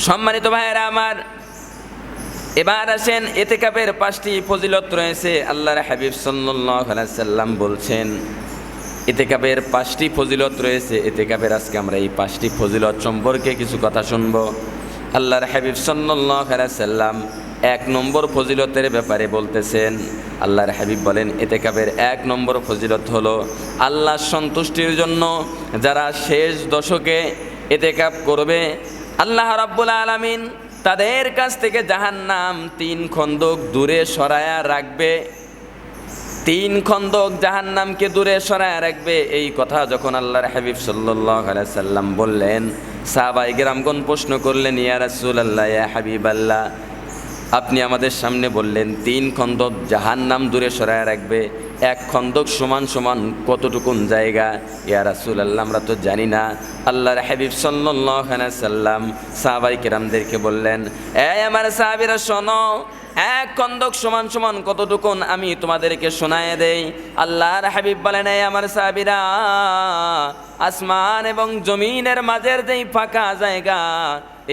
সম্মানিত ভাইয়েরা আমার, এবার আসেন ইতিকাফের 5টি ফজিলত রয়েছে। আল্লাহর হাবিব সাল্লাল্লাহু আলাইহি সাল্লাম বলছেন ইতিকাফের 5টি ফজিলত রয়েছে। ইতিকাফের আজকে আমরা এই 5টি ফজিলত সম্পর্কে কিছু কথা শুনব। আল্লাহর হাবিব সাল্লাল্লাহু আলাইহি সাল্লাম 1 নম্বর ফজিলতের ব্যাপারে বলতেছেন। আল্লাহর হাবিব বলেন ইতিকাফের 1 নম্বর ফজিলত হলো আল্লাহর সন্তুষ্টির জন্য যারা শেষ দশকে ইতিকাফ করবে, আল্লাহ রাব্বুল আলামিন তাদের কাছ থেকে জাহান্নাম 3 খন্দক দূরে সরায়া রাখবে। 3 খন্দক জাহান্নামকে দূরে সরায়া রাখবে। এই কথা যখন আল্লাহর হাবিব সাল্লাল্লাহু আলাইহি সাল্লাম বললেন, সাহাবায়ে কেরামগণ প্রশ্ন করলেন, ইয়া রাসূলুল্লাহ, ইয়া হাবিবাল্লাহ, আপনি আমাদের সামনে বললেন 3 খন্দক জাহান্নাম দূরে সরায়া রাখবে, 1 খন্দক সমান সমান কতটুকুন জায়গা? ইয়া রাসূলুল্লাহ, আমরা তো জানি না। আল্লাহর হাবিব সাল্লাল্লাহু আলাইহি সাল্লাম সাহাবায়ে কেরামদেরকে বললেন, এই আমার সাহাবীরা শোনো, 1 খন্দক সমান সমান কতটুকুন আমি তোমাদেরকে শোনায়ে দেই। আল্লাহর হাবিব বলেন, এই আমার সাহাবীরা, আসমান এবং জমিনের মাঝের যেই ফাঁকা জায়গা,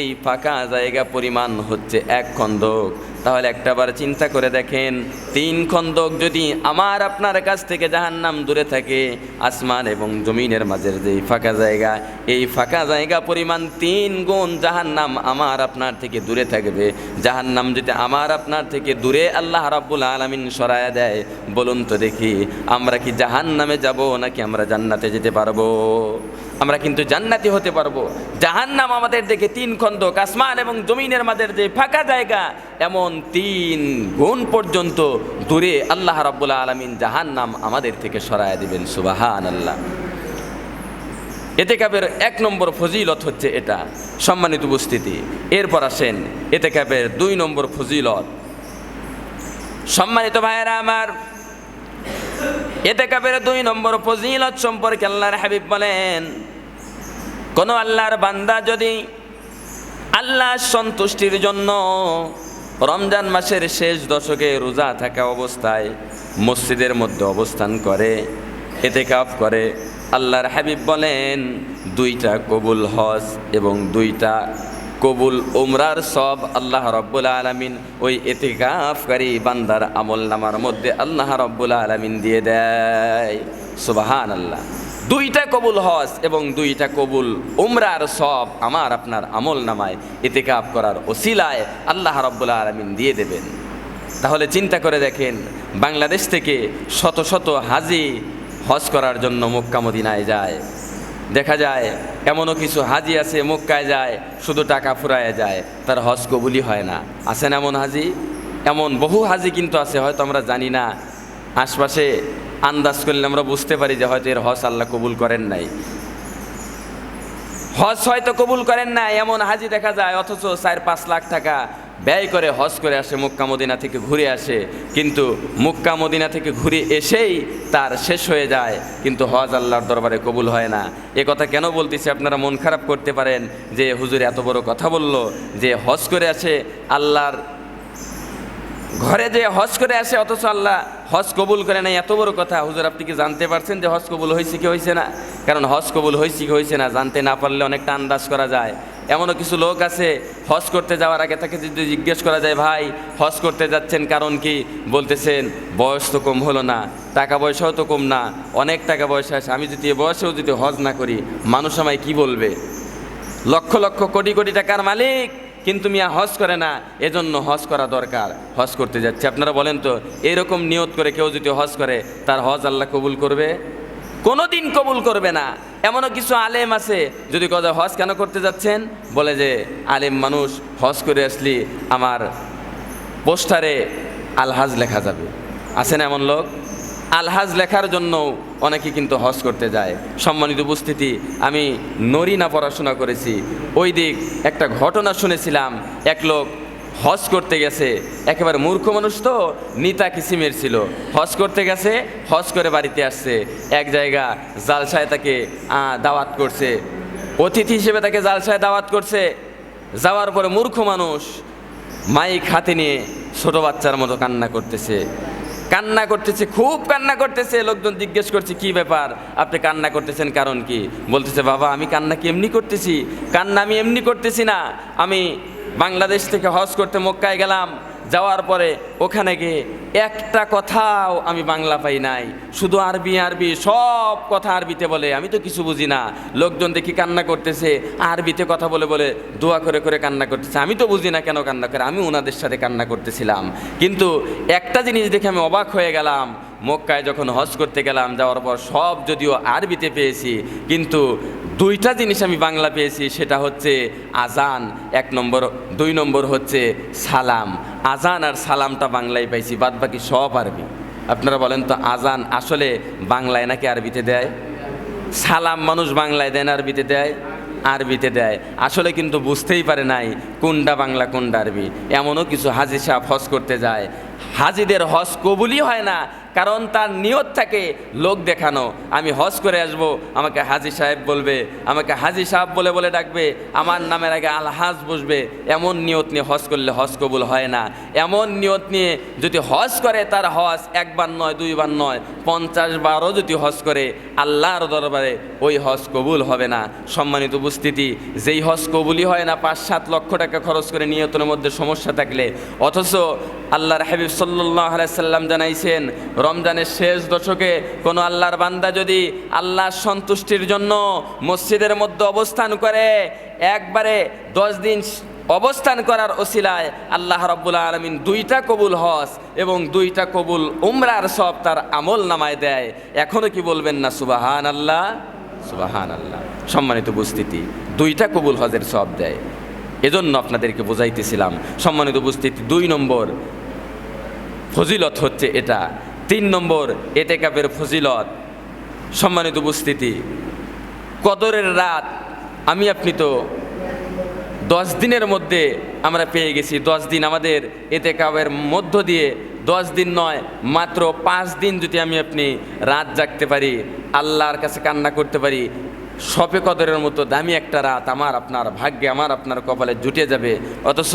এই ফাঁকা জায়গা পরিমাণ হচ্ছে 1 খন্দক। তাহলে একটাবার চিন্তা করে দেখেন, 3 খন্দক যদি আমার আপনার কাছ থেকে জাহান্নাম দূরে থাকে, আসমান এবং জমিনের মাঝের যেই ফাঁকা জায়গা, এই ফাঁকা জায়গা পরিমাণ 3 গুণ জাহান্নাম আমার আপনার থেকে দূরে থাকবে। জাহান্নাম যদি আমার আপনার থেকে দূরে আল্লাহ রাব্বুল আলামিন সরায়া দেয়, বলুন তো দেখি আমরা কি জাহান্নামে যাব নাকি আমরা জান্নাতে যেতে পারবো? আমরা কিন্তু জান্নাতি হতে পারবো। জাহান্নাম আমাদের দেখে 3 খন্দক, আসমান এবং জমিনের মাঝের যে ফাঁকা জায়গা, এমন 3 গুণ পর্যন্ত দূরে আল্লাহ রাব্বুল আলামিন জাহান্নাম আমাদের থেকে সরায়া দিবেন। সুবহানাল্লাহ। ইতিকাফের 1 নম্বর ফজিলত হচ্ছে এটা, সম্মানিত উপস্থিতি। এরপর আসেন ইতিকাফের 2 নম্বর ফজিলত। সম্মানিত ভাইয়েরা আমার, ইতিকাফের 2 নম্বর ফজিলত সম্পর্কে আল্লাহর হাবিব বলেন, কোন আল্লাহর বান্দা যদি আল্লাহর সন্তুষ্টির জন্য রমজান মাসের শেষ দশকে রোজা থাকা অবস্থায় মসজিদের মধ্যে অবস্থান করে, ইতিকাফ করে, আল্লাহর হাবিব বলেন 2টা কবুল হজ এবং 2টা কবুল উমরার সব আল্লাহ রাব্বুল আলামিন ওই ইতিকাফকারী বান্দার আমলনামার মধ্যে আল্লাহ রাব্বুল আলামিন দিয়ে দেয়। সুবহানাল্লাহ। 2টা কবুল হজ এবং 2টা কবুল উমরার সব আমার আপনার আমলনামায় ইতিকাফ করার ওসিলায় আল্লাহ রাব্বুল আলামিন দিয়ে দেবেন। তাহলে চিন্তা করে দেখেন, বাংলাদেশ থেকে শত শত হাজি হজ করার জন্য মক্কা মদিনায় যায়। দেখা যায় এমনও কিছু হাজি আছে মক্কায় যায়, শুধু টাকা ফুরায় যায়, তার হজ কবুলই হয় না। আছেন এমন হাজি? এমন বহু হাজি কিন্তু আছে, হয়তো আমরা জানি না। আশপাশে আন্দাজ করলে আমরা বুঝতে পারি যে হয়তো এর হজ আল্লাহ কবুল করেন নাই, হজ হয়তো কবুল করেন নাই। এমন হাজি দেখা যায়, অথচ 4-5 লাখ টাকা ব্যয় করে হজ করে আসে, মক্কা মদিনা থেকে ঘুরে আসে, কিন্তু মক্কা মদিনা থেকে ঘুরে এসেই তার শেষ হয়ে যায়, কিন্তু হজ আল্লাহর দরবারে কবুল হয় না। এ কথা কেন বলতেছি? আপনারা মন খারাপ করতে পারেন যে হুজুর এত বড় কথা বলল, যে হজ করে আসে আল্লাহর ঘরে, যে হজ করে আসে অথচ আল্লাহ হজ কবুল করে নাই, এত বড় কথা। হুজুর আপনি কি জানতে পারছেন যে হজ কবুল হয়েছে কি হয়েছে না? কারণ হজ কবুল হয়েছে কি হয়েছে না জানতে না পারলে অনেকটা আন্দাজ করা যায়। এমনও কিছু লোক আছে, হজ করতে যাওয়ার আগে তাকে যদি জিজ্ঞেস করা যায়, ভাই হজ করতে যাচ্ছেন কারণ কি? বলতেছেন বয়স তো কম হলো না, টাকা পয়সাও তো কম না, অনেক টাকা পয়সা আছে, আমি যদি এ বয়সেও যদি হজ না করি মানুষ আমায় কি বলবে? লক্ষ লক্ষ কোটি কোটি টাকার মালিক, কিন্তু মিয়া হজ করে না, এজন্য হজ করা দরকার, হজ করতে যাচ্ছে। আপনারা বলেন তো, এরকম নিয়ত করে কেউ যদি হজ করে তার হজ আল্লাহ কবুল করবে? কোনোদিন কবুল করবে না। এমনও কিছু আলেম আছে, যদি কথা হজ কেন করতে যাচ্ছেন, বলে যে আলেম মানুষ, হজ করে আসলি আমার পোস্টারে আলহাজ লেখা যাবে। আছে না এমন লোক? আলহাজ লেখার জন্য অনেকে কিন্তু হজ করতে যায়। সম্মানিত উপস্থিতি, আমি নরিনা পড়াশোনা করেছি, ওই দিক একটা ঘটনা শুনেছিলাম। এক লোক হজ করতে গেছে, একেবারে মূর্খ মানুষ তো, নিতা কিসিমের ছিল। হজ করতে গেছে, হজ করে বাড়িতে আসছে, এক জায়গা জালসায় তাকে দাওয়াত করছে, অতিথি হিসেবে তাকে জালসায় দাওয়াত করছে। যাওয়ার পরে মূর্খ মানুষ মাইক হাতে নিয়ে ছোট বাচ্চার মতো কান্না করতেছে। কান্না করতেছে, খুব কান্না করতেছে। লোকজন জিজ্ঞেস করছে কি ব্যাপার, আপনি কান্না করতেছেন কারণ কি? বলতেছে বাবা আমি কান্না কি এমনি করতেছি, কান্না আমি এমনি করতেছি না। আমি বাংলাদেশ থেকে হজ করতে মক্কায় গেলাম, যাওয়ার পরে ওখানে গিয়ে একটা কথাও আমি বাংলা পাই নাই, শুধু আরবি আরবি, সব কথা আরবিতে বলে, আমি তো কিছু বুঝি না। লোকজন দেখি কান্না করতেছে, আরবিতে কথা বলে বলে দোয়া করে করে কান্না করতেছে, আমি তো বুঝি না কেন কান্না করে, আমি ওনাদের সাথে কান্না করতেছিলাম। কিন্তু একটা জিনিস দেখে আমি অবাক হয়ে গেলাম, মক্কায় যখন হজ করতে গেলাম, যাওয়ার পর সব যদিও আরবিতে পেয়েছি, কিন্তু দুইটা জিনিস আমি বাংলা পেয়েছি, সেটা হচ্ছে আজান 1 নম্বর, 2 নম্বর হচ্ছে সালাম। আজান আর সালামটা বাংলায় পাইছি, বাদ বাকি সব আরবি। আপনারা বলেন তো আজান আসলে বাংলায় নাকি আরবিতে দেয়? সালাম মানুষ বাংলায় দেয় না আরবিতে দেয়? আরবিতে দেয়। আসলে কিন্তু বুঝতেই পারে নাই কোনটা বাংলা কোনটা আরবি। এমনও কিছু হাজি সাহেব হজ করতে যায়, হাজিদের হজ কবুলই হয় না, কারণ তার নিয়ত থাকে লোক দেখানো। আমি হজ করে আসব, আমাকে হাজি সাহেব বলবে, আমাকে হাজি সাহেব বলে বলে ডাকবে, আমার নামের আগে আলহাজ বসবে। এমন নিয়ত নিয়ে হজ করলে হজ কবুল হয় না। এমন নিয়ত নিয়ে যদি হজ করে, তার হজ 1 বার নয় 2 বার নয় 50 বারও যদি হজ করে, আল্লাহর দরবারে ওই হজ কবুল হবে না। সম্মানিত উপস্থিতি, যেই হজ কবুলই হয় না 5-7 লক্ষ টাকা খরচ করে নিয়তের মধ্যে সমস্যা থাকলে, অথচ আল্লাহর হাবিব সাল্লাল্লাহু আলাইহি সাল্লাম জানাইছেন, রমজানের শেষ দশকে কোনো আল্লাহর বান্দা যদি আল্লাহর সন্তুষ্টির জন্য মসজিদের মধ্যে অবস্থান করে, একবারে 10 দিন অবস্থান করার ওসিলায় আল্লাহ রাব্বুল আলামিন 2টা কবুল হজ এবং 2টা কবুল উমরার সব তার আমল নামায় দেয়। এখনও কি বলবেন না সুবহানাল্লাহ, সুবহানাল্লাহ? সম্মানিত উপস্থিতি, 2টা কবুল হজের সব দেয়। এজন্য আপনাদেরকে বোঝাইতেছিলাম। সম্মানিত উপস্থিতি, 2 নম্বর ফজিলত হচ্ছে এটা। 3 নম্বর এতেকাফের ফজিলত। সম্মানিত উপস্থিতি, কদরের রাত আমি আপনি তো 10 দিনের মধ্যে আমরা পেয়ে গেছি। 10 দিন আমাদের এতেকাফের মধ্য দিয়ে, 10 দিন নয় মাত্র 5 দিন যদি আমি আপনি রাত জাগতে পারি, আল্লাহর কাছে কান্না করতে পারি, শবে কদরের মতো দামি একটা রাত আমার আপনার ভাগ্যে, আমার আপনার কপালে জুটে যাবে। অথচ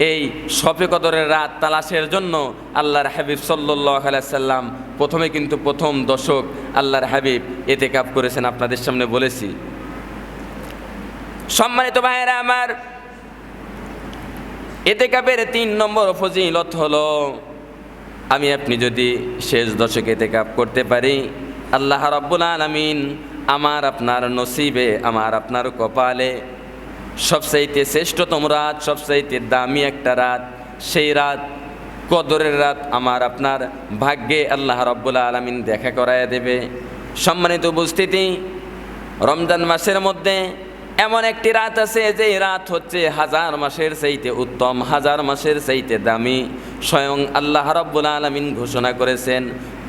এই শবে কদরের রাত তালাশের জন্য আল্লাহর হাবিব সাল্লাল্লাহু আলাইহি সাল্লাম প্রথমে কিন্তু প্রথম দশক আল্লাহর হাবিব ইতিকাফ করেছেন, আপনাদের সামনে বলেছি। সম্মানিত ভাইয়েরা আমার, ইতিকাফের 3 নম্বর ফজিলত হলো, আমি আপনি যদি শেষ দশকে ইতিকাফ করতে পারি, আল্লাহ রাব্বুল আলামিন আমার আপনার নসিবে, আমার আপনার কপালে সবচাইতে শ্রেষ্ঠতম রাত, সবচাইতে দামি একটা রাত, সেই রাত কদরের রাত আমার আপনার ভাগ্যে আল্লাহ রাব্বুল আলামিন দেখা করায় দেবে। সম্মানিত উপস্থিতি, রমজান মাসের মধ্যে এমন একটি রাত আছে, যে রাত হচ্ছে 1000 মাসের চাইতে উত্তম, 1000 মাসের চাইতে দামি। স্বয়ং আল্লাহ রাব্বুল আলামিন ঘোষণা করেছেন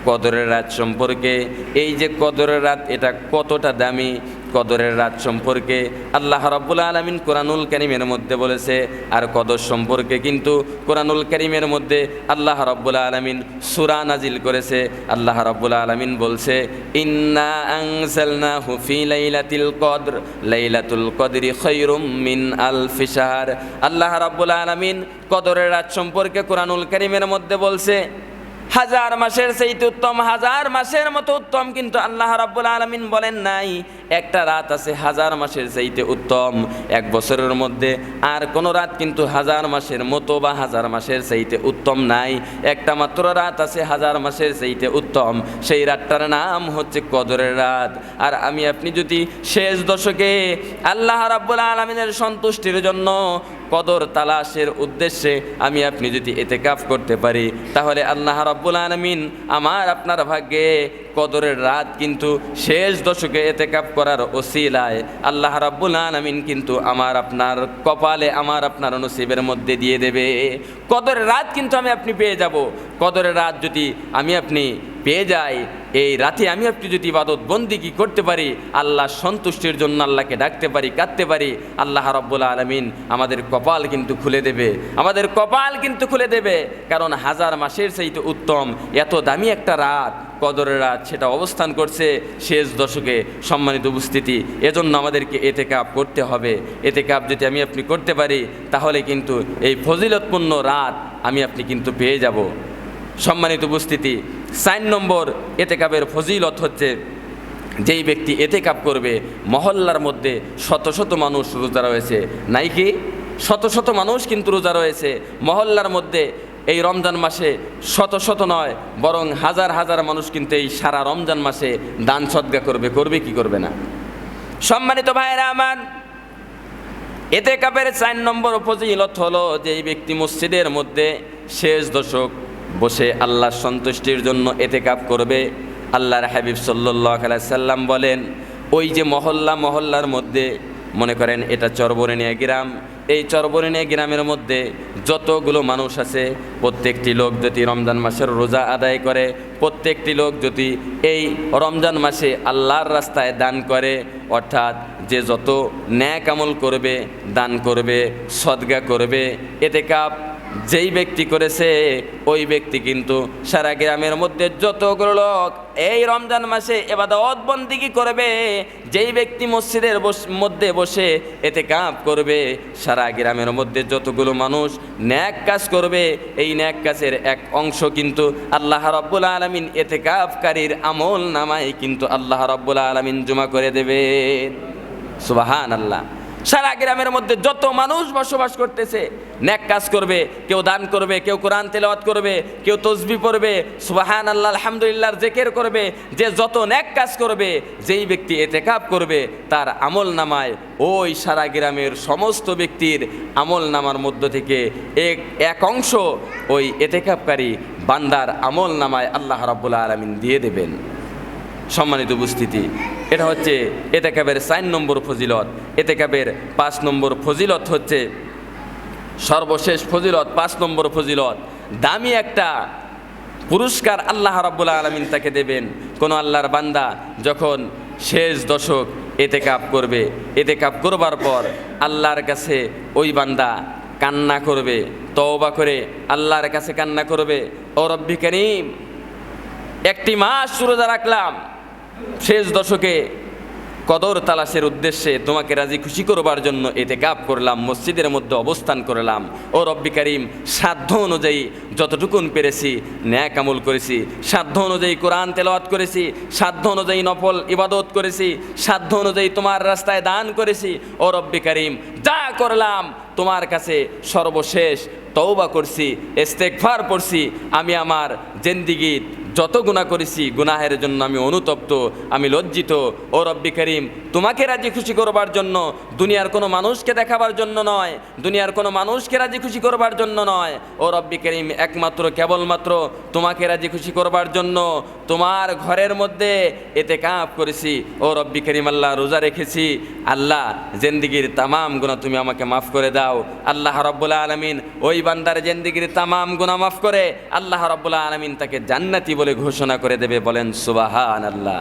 কদরের রাত সম্পর্কে। এই যে কদরের রাত, এটা কতটা দামি, কদরের রাত সম্পর্কে আল্লাহ রাব্বুল আলামিন কোরআনুল কারীমের মধ্যে বলেছে। আর কদর সম্পর্কে কিন্তু কোরআনুল কারীমের মধ্যে আল্লাহ রাব্বুল আলামিন সূরা নাজিল করেছে। আল্লাহ রাব্বুল আলামিন বলছে, ইন্না আনজালনাহু ফি লাইলাতিল কদর, লাইলাতুল কদরি খায়রুম মিন আলফি শাহর। আল্লাহ রাব্বুল আলামিন কদরের রাত সম্পর্কে কোরআনুল কারীমের মধ্যে বলছে 1000 মাসের চাইতে উত্তম, 1000 মাসের মতো উত্তম। কিন্তু আল্লাহ রাব্বুল আলামিন বলেন নাই একটা রাত আছে 1000 মাসের চাইতে উত্তম। 1 বছরের মধ্যে আর কোনো রাত কিন্তু 1000 মাসের মতো বা 1000 মাসের চাইতে উত্তম নাই। একটা মাত্র রাত আছে 1000 মাসের চাইতে উত্তম, সেই রাতটার নাম হচ্ছে কদরের রাত। আর আমি আপনি যদি শেষ দশকে আল্লাহ রাব্বুল আলামিনের সন্তুষ্টির জন্য কদর তালাশের উদ্দেশ্যে আমি আপনি যদি ইতিকাফ করতে পারি, তাহলে আল্লাহ রাব্বুল আলামিন আমার আপনার ভাগ্যে কদরের রাত কিন্তু শেষ দশকে ইতিকাফ করার ওসিলায় আল্লাহ রাব্বুল আলামিন কিন্তু আমার আপনার কপালে, আমার আপনার নসিবের মধ্যে দিয়ে দেবে। কদরের রাত কিন্তু আমি আপনি পেয়ে যাব। কদরের রাত যদি আমি আপনি পেয়ে যাই, এই রাতে আমি আপনি যদি ইবাদত বন্দিগি করতে পারি, আল্লাহ সন্তুষ্টির জন্য আল্লাহকে ডাকতে পারি, কাঁদতে পারি, আল্লাহ রাব্বুল আলামিন আমাদের কপাল কিন্তু খুলে দেবে, আমাদের কপাল কিন্তু খুলে দেবে। কারণ 1000 মাসের চাইতে উত্তম এত দামি একটা রাত কদরের রাত, সেটা অবস্থান করছে শেষ দশকে। সম্মানিত উপস্থিতি, এজন্য আমাদেরকে ইতিকাফ করতে হবে। ইতিকাফ যদি আমি আপনি করতে পারি, তাহলে কিন্তু এই ফজিলতপূর্ণ রাত আমি আপনি কিন্তু পেয়ে যাব। সম্মানিত উপস্থিতি, 4 নম্বর এতেকাবের ফজিলত হচ্ছে যেই ব্যক্তি এতেকাব করবে, মহল্লার মধ্যে শত শত মানুষ রোজা রয়েছে, নাই কি শত শত মানুষ কিন্তু রোজা রয়েছে মহল্লার মধ্যে, এই রমজান মাসে শত শত নয় বরং হাজার হাজার মানুষ কিন্তু এই সারা রমজান মাসে দান সদকা করবে, করবে কি করবে না? সম্মানিত ভাইয়েরা আমার, এতেকাবের 4 নম্বর ফজিলত হলো যে এই ব্যক্তি মসজিদের মধ্যে শেষ দশক বসে আল্লাহর সন্তুষ্টির জন্য এতেকাব করবে। আল্লাহর হাবিব সাল্লাল্লাহু আলাইহি সাল্লাম বলেন, ওই যে মহল্লার মধ্যে, মনে করেন এটা চরবরেনিয়া গ্রাম, এই চরবরেনিয়া গ্রামের মধ্যে যতগুলো মানুষ আছে, প্রত্যেকটি লোক যদি রমজান মাসের রোজা আদায় করে, প্রত্যেকটি লোক যদি এই রমজান মাসে আল্লাহর রাস্তায় দান করে, অর্থাৎ যে যত ন্যাক আমল করবে, দান করবে, সদকা করবে, এতেকাব যেই ব্যক্তি করেছে ওই ব্যক্তি কিন্তু সারা গ্রামের মধ্যে যতগুলো লোক এই রমজান মাসে ইবাদত বন্দেগী করবে, যেই ব্যক্তি মসজিদের মধ্যে বসে এতেকাব করবে, সারা গ্রামের মধ্যে যতগুলো মানুষ ন্যাক কাজ করবে, এই ন্যাক কাজের এক অংশ কিন্তু আল্লাহ রাব্বুল আলামিন এতেকাবকারীর আমল নামায় কিন্তু আল্লাহ রাব্বুল আলামিন জমা করে দেবেন। সুবহানাল্লাহ। সারা গ্রামের মধ্যে যত মানুষ বসবাস করতেছে, নেক কাজ করবে, কেউ দান করবে, কেউ কোরআন তেলাওয়াত করবে, কেউ তসবিহ পড়বে, সুবহানাল্লাহ আলহামদুলিল্লাহর জিকির করবে, যে যত নেক কাজ করবে, যেই ব্যক্তি ইতিকাফ করবে তার আমল নামায় ওই সারা গ্রামের সমস্ত ব্যক্তির আমল নামার মধ্য থেকে এক অংশ ওই ইতিকাফকারী বান্দার আমল নামায় আল্লাহ রাব্বুল আলামিন দিয়ে দেবেন। সম্মানিত উপস্থিতি, এটা হচ্ছে এতেকাবের 4 নম্বর ফজিলত। এতেকাবের 5 নম্বর ফজিলত হচ্ছে সর্বশেষ ফজিলত, 5 নম্বর ফজিলত, দামি একটা পুরস্কার আল্লাহ রাব্বুল আলামিন তাকে দেবেন। কোনো আল্লাহর বান্দা যখন শেষ দশক এতেকাব করবে, এতেকাব করবার পর আল্লাহর কাছে ওই বান্দা কান্না করবে, তওবা করে আল্লাহর কাছে কান্না করবে, ও রব্বি কারীম, 1 মাস রোজা রাখলাম, শেষ দশকে কদর তালাশের উদ্দেশ্যে তোমাকে রাজি খুশি করবার জন্য ইতিকাফ করলাম, মসজিদের মধ্যে অবস্থান করলাম, ও রব্বি কারীম, সাধ্য অনুযায়ী যতটুকুন পেরেছি ন্যাক আমল করেছি, সাধ্য অনুযায়ী কোরআন তেলাওয়াত করেছি, সাধ্য অনুযায়ী নফল ইবাদত করেছি, সাধ্য অনুযায়ী তোমার রাস্তায় দান করেছি, ও রব্বি কারীম, যা করলাম তোমার কাছে সর্বশেষ তওবা করছি, ইস্তেগফার পড়ছি, আমি আমার জিন্দেগীর যত গুনাহ করেছি গুনাহের জন্য আমি অনুতপ্ত, আমি লজ্জিত, ও রব্বি কারীম, তোমাকে রাজি খুশি করবার জন্য, দুনিয়ার কোনো মানুষকে দেখাবার জন্য নয়, দুনিয়ার কোনো মানুষকে রাজি খুশি করবার জন্য নয়, ও রব্বি কারীম, একমাত্র কেবলমাত্র তোমাকে রাজি খুশি করবার জন্য তোমার ঘরের মধ্যে ইতিকাফ করেছি, ও রব্বি কারীম, আল্লাহ রোজা রেখেছি, আল্লাহ জিন্দেগীর তামাম গুনাহ তুমি আমাকে মাফ করে দাও। আল্লাহ রাব্বুল আলামিন ওই বান্দার জিন্দেগীর তামাম গুনাহ মাফ করে আল্লাহ রাব্বুল আলামিন তাকে জান্নাতি বলে ঘোষণা করে দেবে। বলেন সুবহানাল্লাহ।